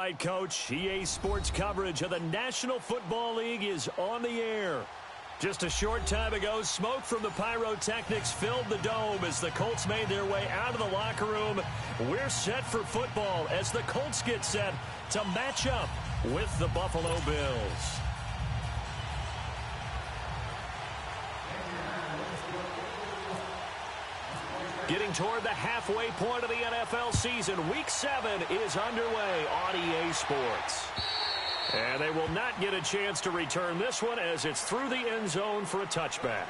right, Coach. EA Sports coverage of the National Football League is on the air. Just a short time ago, smoke from the pyrotechnics filled the dome as the Colts made their way out of the locker room. We're set for football as the Colts get set to match up with the Buffalo Bills. Getting toward the halfway point of the NFL season, Week 7 is underway on EA Sports. And they will not get a chance to return this one as it's through the end zone for a touchback.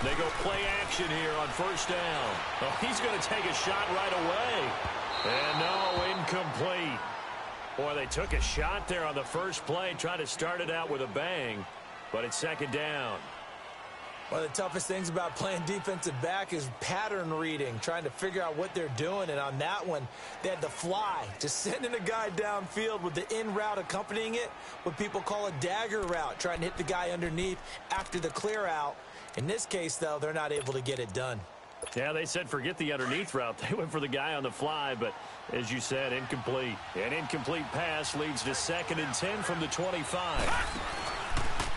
They go play action here on first down. Oh, he's going to take a shot right away. And no, incomplete. Boy, they took a shot there on the first play, trying to start it out with a bang, but it's second down. One of the toughest things about playing defensive back is pattern reading, trying to figure out what they're doing. And on that one, they had to fly, just sending a guy downfield with the in route accompanying it, what people call a dagger route, trying to hit the guy underneath after the clear out. In this case, though, they're not able to get it done. Yeah, they said forget the underneath route. They went for the guy on the fly, but as you said, incomplete. An incomplete pass leads to 2nd and 10 from the 25.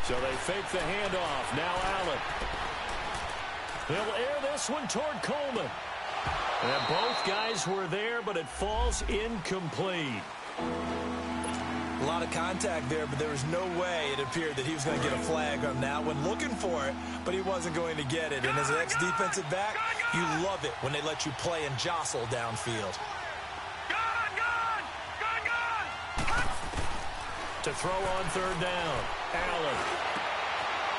So they fake the handoff. Now Allen. He'll air this one toward Coleman. And both guys were there, but it falls incomplete. A lot of contact there, but there was no way it appeared that he was going to get a flag on that one. Looking for it, but he wasn't going to get it. And as an ex-defensive back, you love it when they let you play and jostle downfield. To throw on third down, Allen.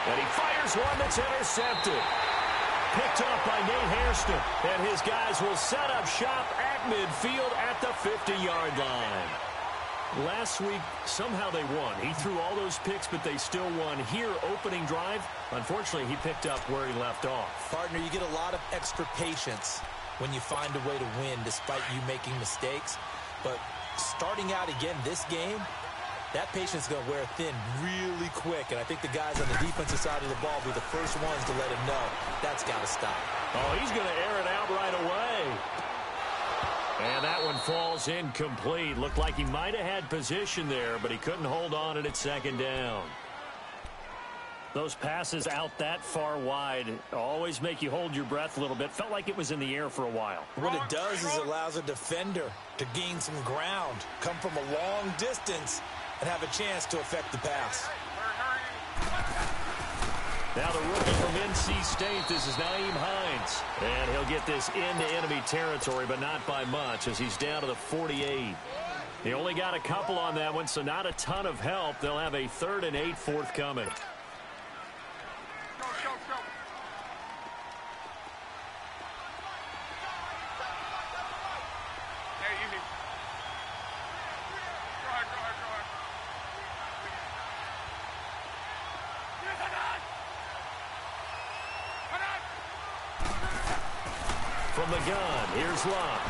And he fires one that's intercepted. Picked up by Nate Hairston. And his guys will set up shop at midfield at the 50-yard line. Last week, somehow they won. He threw all those picks, but they still won. Here, opening drive, unfortunately, he picked up where he left off. Partner, you get a lot of extra patience when you find a way to win despite you making mistakes. But starting out again this game, that patience is going to wear thin really quick. And I think the guys on the defensive side of the ball will be the first ones to let him know that's got to stop. Oh, he's going to air it out right away. And that one falls incomplete. Looked like he might have had position there, but he couldn't hold on it at second down. Those passes out that far wide always make you hold your breath a little bit. Felt like it was in the air for a while. What it does is it allows a defender to gain some ground, come from a long distance, and have a chance to affect the pass. Now the rookie from NC State, this is Nyheim Hines. And he'll get this into enemy territory, but not by much as he's down to the 48. He only got a couple on that one, so not a ton of help. They'll have a 3rd and 8 forthcoming. From the gun, here's Love.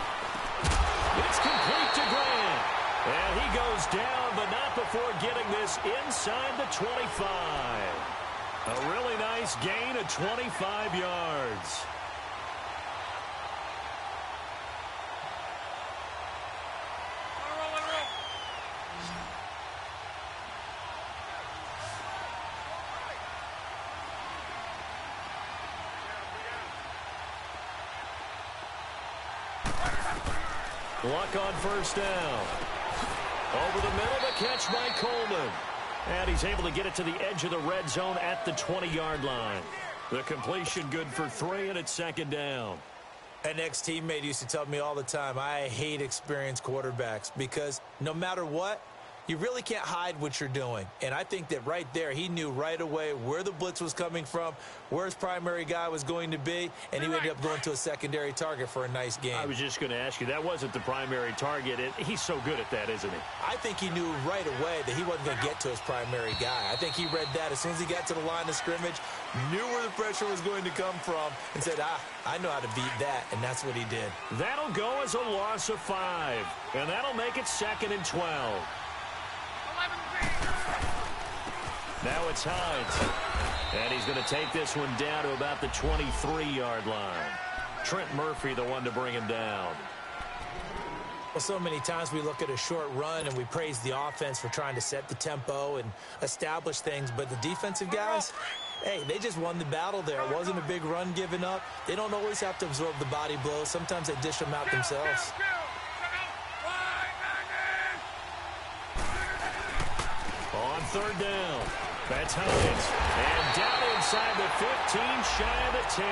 It's complete to Grant. And he goes down, but not before getting this inside the 25. A really nice gain of 25 yards. Luck on first down. Over the middle, the catch by Coleman. And he's able to get it to the edge of the red zone at the 20-yard line. The completion good for 3, and it's second down. An ex-teammate used to tell me all the time, I hate experienced quarterbacks because no matter what, you really can't hide what you're doing. And I think that right there, he knew right away where the blitz was coming from, where his primary guy was going to be, and he ended up going to a secondary target for a nice game. I was just going to ask you, that wasn't the primary target. He's so good at that, isn't he? I think he knew right away that he wasn't going to get to his primary guy. I think he read that as soon as he got to the line of scrimmage, knew where the pressure was going to come from, and said, I know how to beat that, and that's what he did. That'll go as a loss of 5, and that'll make it 2nd and 12. Now it's Hines, and he's going to take this one down to about the 23-yard line. Trent Murphy, the one to bring him down. Well, so many times we look at a short run and we praise the offense for trying to set the tempo and establish things, but the defensive guys, hey, they just won the battle there. It wasn't a big run given up. They don't always have to absorb the body blows. Sometimes they dish them out themselves. On 3rd down, that's Hines. And down inside the 15, shy of the 10.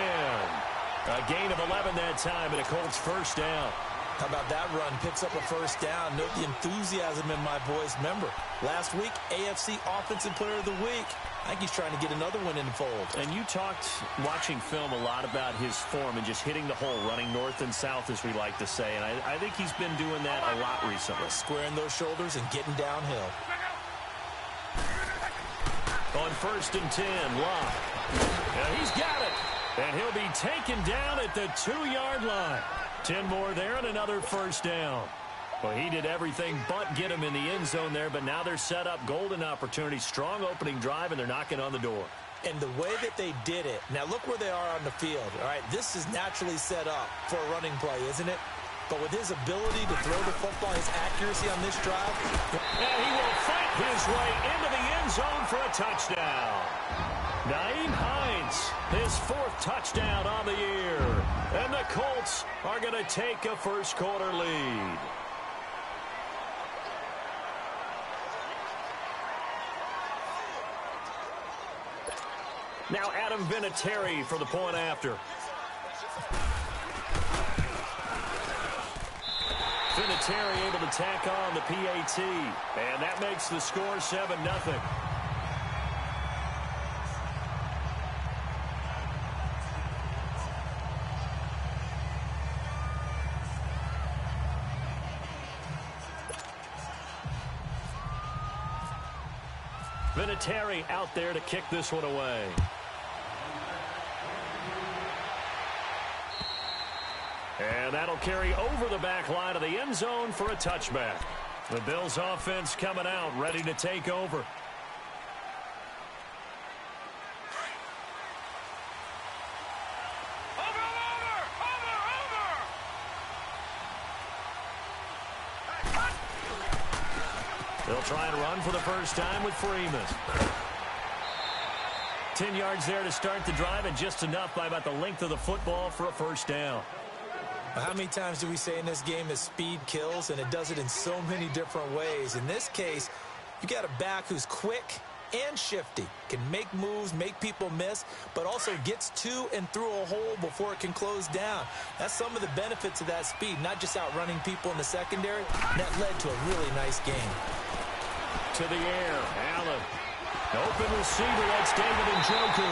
A gain of 11 that time, and a Colts first down. How about that run? Picks up a first down. Note the enthusiasm in my voice. Remember, last week, AFC Offensive Player of the Week. I think he's trying to get another one in the fold. And you talked, watching film, a lot about his form and just hitting the hole, running north and south, as we like to say. And I think he's been doing that a lot recently. Squaring those shoulders and getting downhill. On 1st and 10, Locke. And he's got it. And he'll be taken down at the 2-yard line. 10 more there and another first down. Well, he did everything but get him in the end zone there, but now they're set up. Golden opportunity, strong opening drive, and they're knocking on the door. And the way that they did it, now look where they are on the field. All right, this is naturally set up for a running play, isn't it? But with his ability to throw the football, his accuracy on this drive. And he will fight his way into the end zone for a touchdown. Nyheim Hines, his 4th touchdown on the year. And the Colts are going to take a first-quarter lead. Now Adam Vinatieri for the point after. Vinatieri able to tack on the PAT. And that makes the score 7-0. Vinatieri out there to kick this one away. And that'll carry over the back line of the end zone for a touchback. The Bills offense coming out, ready to take over. They'll try and run for the first time with Freeman. 10 yards there to start the drive, and just enough by about the length of the football for a first down. How many times do we say in this game that speed kills, and it does it in so many different ways? In this case, you got a back who's quick and shifty, can make moves, make people miss, but also gets to and through a hole before it can close down. That's some of the benefits of that speed, not just outrunning people in the secondary. That led to a really nice game. To the air, Allen. Open receiver, that's David Njoku.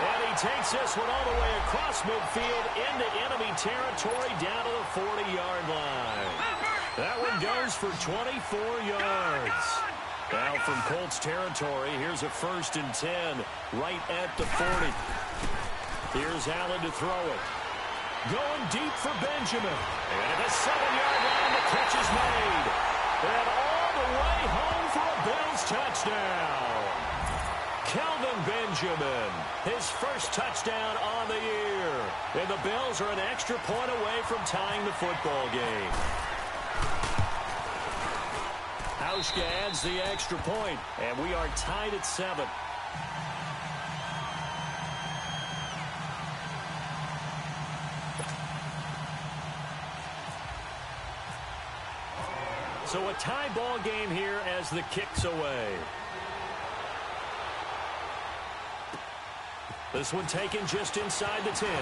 And he takes this one all the way across midfield into enemy territory down to the 40-yard line. That one goes for 24 yards. Now from Colts territory, here's a 1st and 10 right at the 40. Here's Allen to throw it. Going deep for Benjamin. And at the 7-yard line, the catch is made. And all the way home for a Bills touchdown. Kelvin Benjamin, his first touchdown on the year. And the Bills are an extra point away from tying the football game. Hauschka adds the extra point, and we are tied at 7. So a tie ball game here as the kick's away. This one taken just inside the 10. And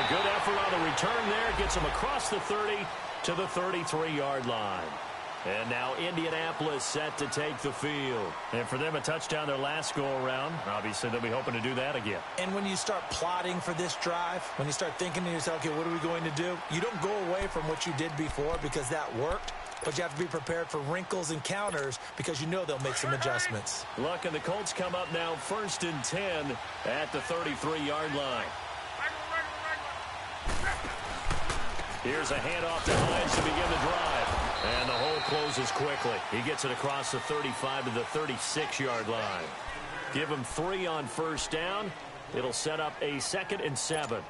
a good effort on the return there. Gets him across the 30 to the 33-yard line. And now Indianapolis set to take the field. And for them, a touchdown their last go-around. Obviously, they'll be hoping to do that again. And when you start plotting for this drive, when you start thinking to yourself, okay, what are we going to do? You don't go away from what you did before because that worked. But you have to be prepared for wrinkles and counters because you know they'll make some adjustments. Look, and the Colts come up now 1st and 10 at the 33-yard line. Here's a handoff to Hines to begin the drive. And the hole closes quickly. He gets it across the 35 to the 36-yard line. Give him 3 on 1st down. It'll set up a 2nd and 7.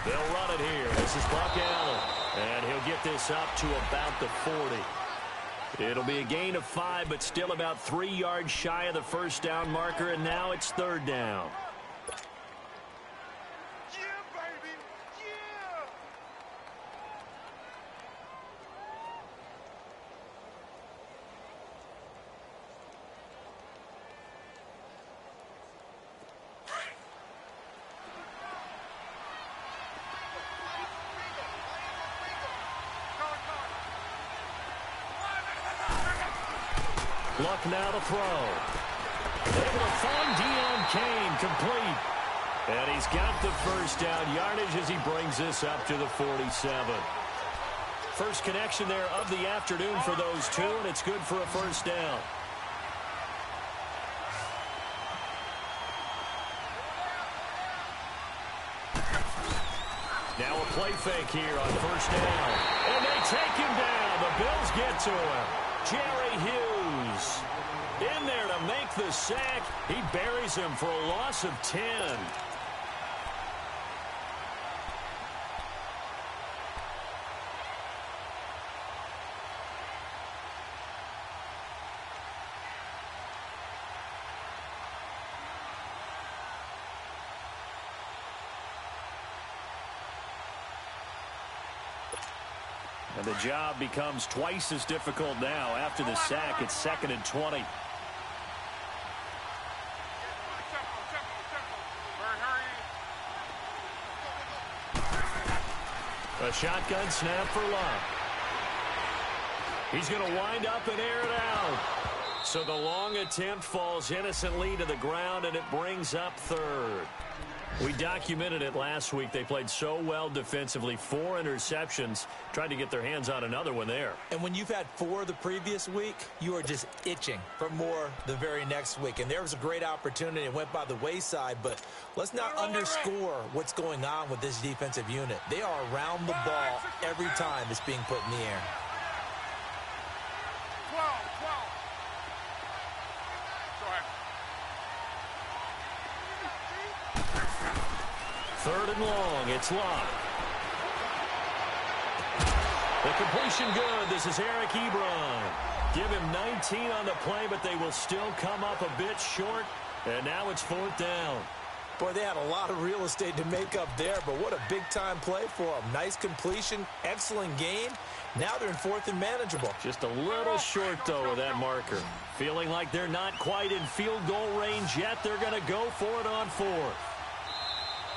They'll run it here. This is Buck Allen. And he'll get this up to about the 40. It'll be a gain of 5, but still about 3 yards shy of the 1st down marker, and now it's 3rd down. Yeah, baby. Yeah. Luck now to throw. Able to find Deion Kane complete. And he's got the 1st down yardage as he brings this up to the 47. First connection there of the afternoon for those two, and it's good for a 1st down. Now a play fake here on 1st down. And they take him down. The Bills get to him. Jerry Hughes in there to make the sack. He buries him for a loss of 10. And the job becomes twice as difficult now. After the sack, it's 2nd and 20. A shotgun snap for Luck. He's going to wind up and air it out. So the long attempt falls innocently to the ground, and it brings up 3rd. We documented it last week. They played so well defensively. 4 interceptions. Tried to get their hands on another one there. And when you've had 4 the previous week, you are just itching for more the very next week. And there was a great opportunity. It went by the wayside. But let's not underscore what's going on with this defensive unit. They are around the ball every time it's being put in the air. 12. Go ahead. 3rd and long. It's Luck. The completion good. This is Eric Ebron. Give him 19 on the play, but they will still come up a bit short. And now it's 4th down. Boy, they had a lot of real estate to make up there, but what a big-time play for them. Nice completion, excellent game. Now they're in 4th and manageable. Just a little short, though, of that marker. Feeling like they're not quite in field goal range yet. They're going to go for it on 4th.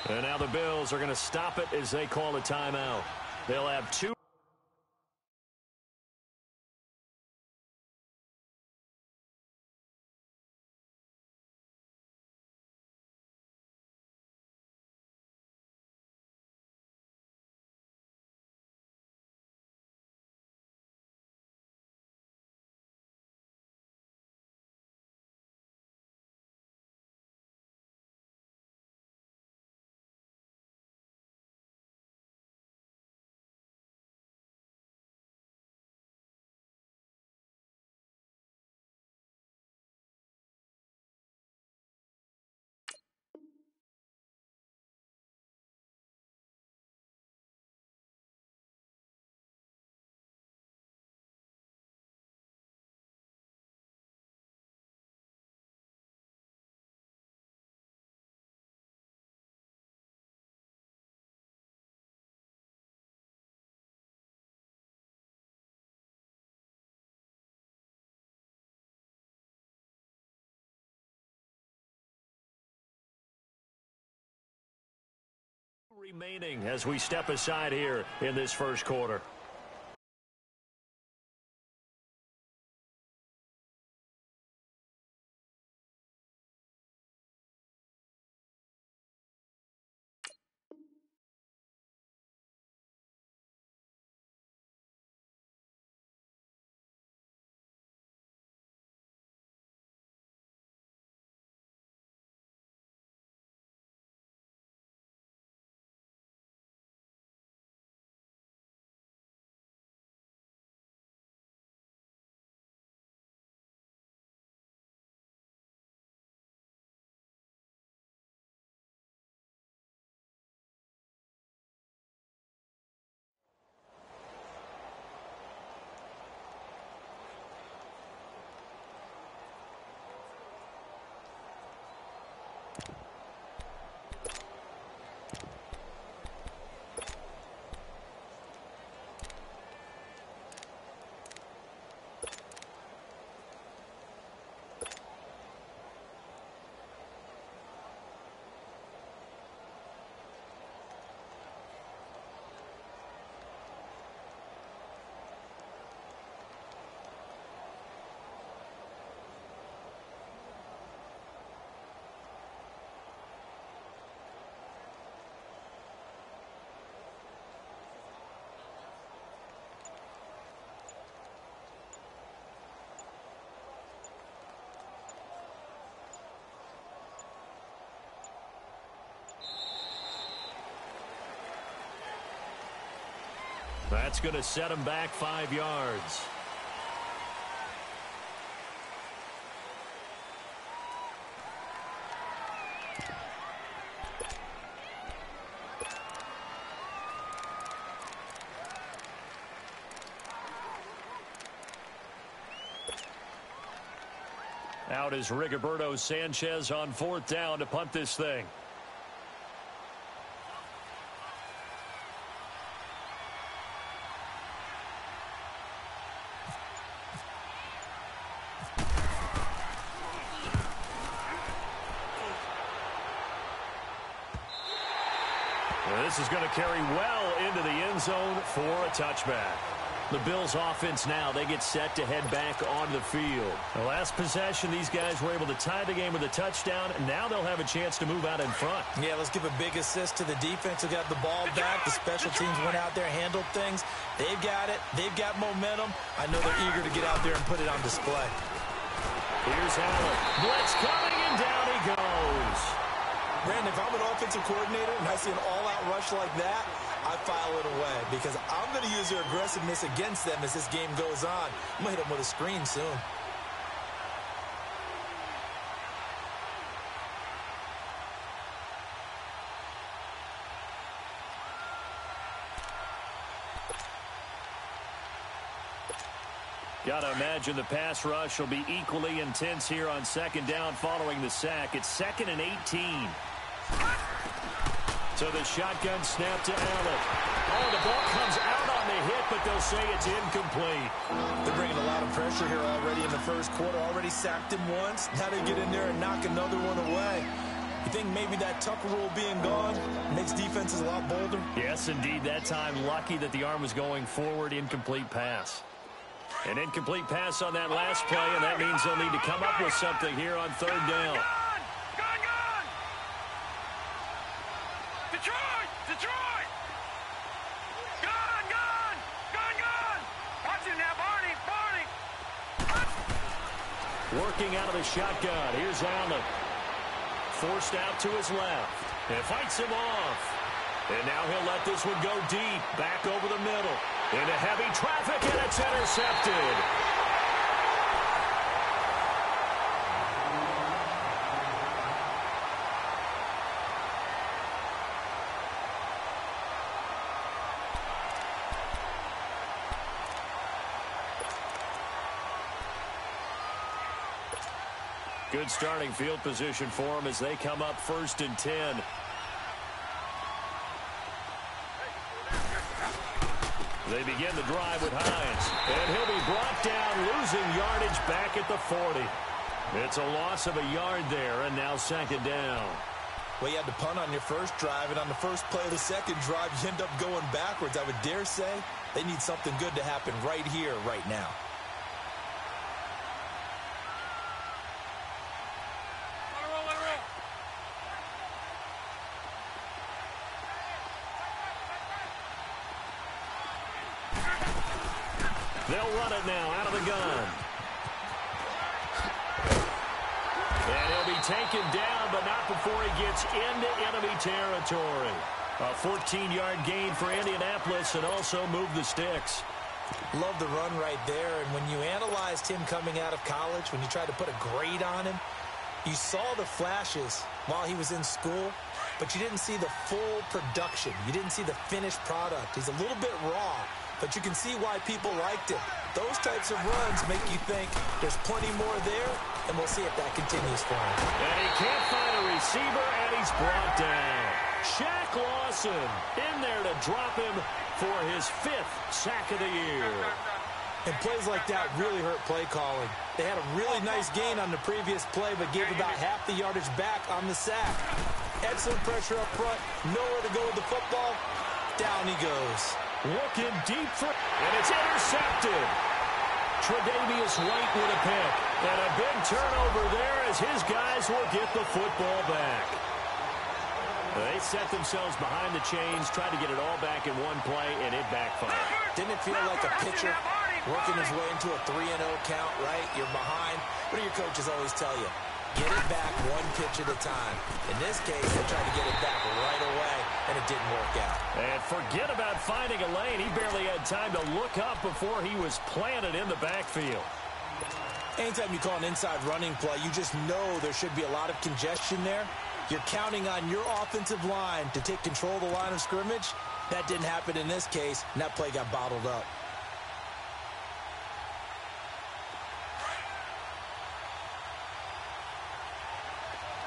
And now the Bills are going to stop it as they call a timeout. They'll have 2. Remaining as we step aside here in this first quarter. That's going to set him back 5 yards. Out is Rigoberto Sanchez on 4th down to punt this thing. This is going to carry well into the end zone for a touchback. The Bills offense now, they get set to head back onto the field. The last possession, these guys were able to tie the game with a touchdown, and now they'll have a chance to move out in front. Yeah, let's give a big assist to the defense who got the ball back. The special teams went out there, handled things. They've got it. They've got momentum. I know they're eager to get out there and put it on display. Here's Allen. Blitz coming, and down he goes. Brandon, if I'm an offensive coordinator and I see an all-out rush like that, I file it away because I'm going to use their aggressiveness against them as this game goes on. I'm going to hit them with a screen soon. Got to imagine the pass rush will be equally intense here on 2nd down following the sack. It's 2nd and 18. So the shotgun snap to Allen. Oh, the ball comes out on the hit, but they'll say it's incomplete. They're bringing a lot of pressure here already in the first quarter. Already sacked him once. Now they get in there and knock another one away. You think maybe that Tucker rule being gone makes defenses a lot bolder? Yes, indeed. That time, lucky that the arm was going forward. Incomplete pass. An incomplete pass on that last play, and that means they'll need to come up with something here on 3rd down. Detroit! Gone! Watch it now, Barney! Working out of the shotgun. Here's Allen. Forced out to his left. And fights him off. And now he'll let this one go deep. Back over the middle. Into heavy traffic, and it's intercepted. Good starting field position for them as they come up 1st and 10. They begin the drive with Hines, and he'll be brought down, losing yardage back at the 40. It's a loss of a yard there, and now 2nd down. Well, you had to punt on your first drive, and on the first play of the second drive, you end up going backwards. I would dare say they need something good to happen right here, right now. They'll run it now out of the gun. And he'll be taken down, but not before he gets into enemy territory. A 14-yard gain for Indianapolis and also move the sticks. Love the run right there. And when you analyzed him coming out of college, when you tried to put a grade on him, you saw the flashes while he was in school, but you didn't see the full production. You didn't see the finished product. He's a little bit raw, but you can see why people liked him. Those types of runs make you think there's plenty more there, and we'll see if that continues for him. And he can't find a receiver, and he's brought down. Shaq Lawson in there to drop him for his 5th sack of the year. And plays like that really hurt play calling. They had a really nice gain on the previous play, but gave about half the yardage back on the sack. Excellent pressure up front, nowhere to go with the football. Down he goes. Looking deep for, and it's intercepted. Tre'Davious White with a pick. And a big turnover there as his guys will get the football back. They set themselves behind the chains, tried to get it all back in one play, and it backfired. Didn't it feel like a pitcher working his way into a 3-0 count, right? You're behind. What do your coaches always tell you? Get it back one pitch at a time. In this case, they tried to get it back right away, and it didn't work out. And forget about finding a lane. He barely had time to look up before he was planted in the backfield. Anytime you call an inside running play, you just know there should be a lot of congestion there. You're counting on your offensive line to take control of the line of scrimmage. That didn't happen in this case, and that play got bottled up.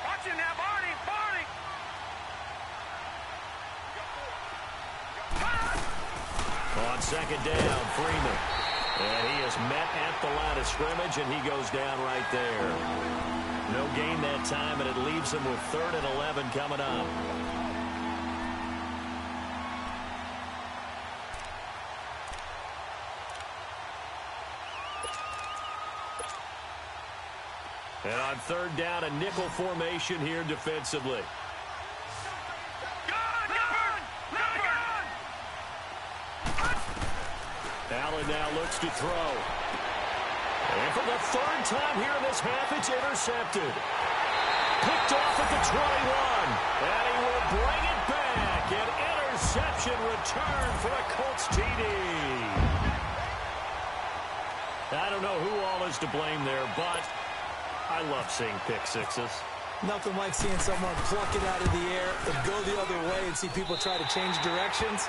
Watching that, Barney! On second down, Freeman. And he is met at the line of scrimmage, and he goes down right there. No gain that time, and it leaves him with 3rd and 11 coming up. And on 3rd down, a nickel formation here defensively. Allen now looks to throw. And for the 3rd time here in this half, it's intercepted. Picked off at the 21. And he will bring it back. An interception return for a Colts TD. I don't know who all is to blame there, but I love seeing pick sixes. Nothing like seeing someone pluck it out of the air and go the other way and see people try to change directions.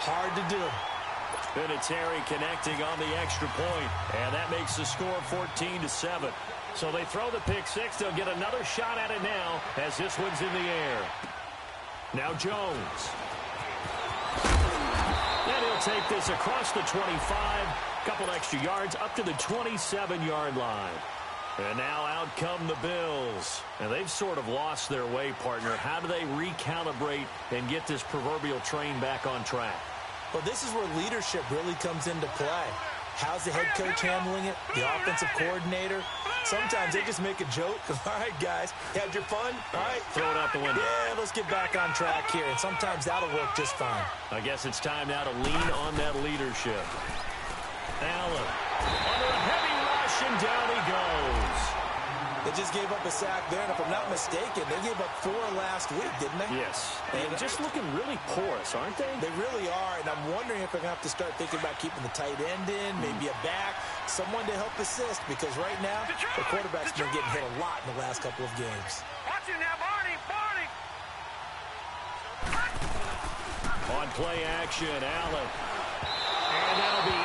Hard to do. Vinatieri connecting on the extra point, and that makes the score 14-7. So they throw the pick six. They'll get another shot at it now as this one's in the air. Now Jones. And he'll take this across the 25. Couple extra yards up to the 27-yard line. And now out come the Bills. And they've sort of lost their way, partner. How do they recalibrate and get this proverbial train back on track? Well, this is where leadership really comes into play. How's the head coach handling it? The offensive coordinator? Sometimes they just make a joke. All right, guys, you had your fun? All right. Throw it out the window. Yeah, let's get back on track here. And sometimes that'll work just fine. I guess it's time now to lean on that leadership. Allen under a heavy rush, and down he goes. They just gave up a sack there, and if I'm not mistaken, they gave up 4 last week, didn't they? Yes. And just looking really porous, aren't they? They really are, and I'm wondering if they're going to have to start thinking about keeping the tight end in, maybe a back, someone to help assist, because right now, the quarterback's been getting hit a lot in the last couple of games. Watching that, Barney! On play action, Allen. And that'll be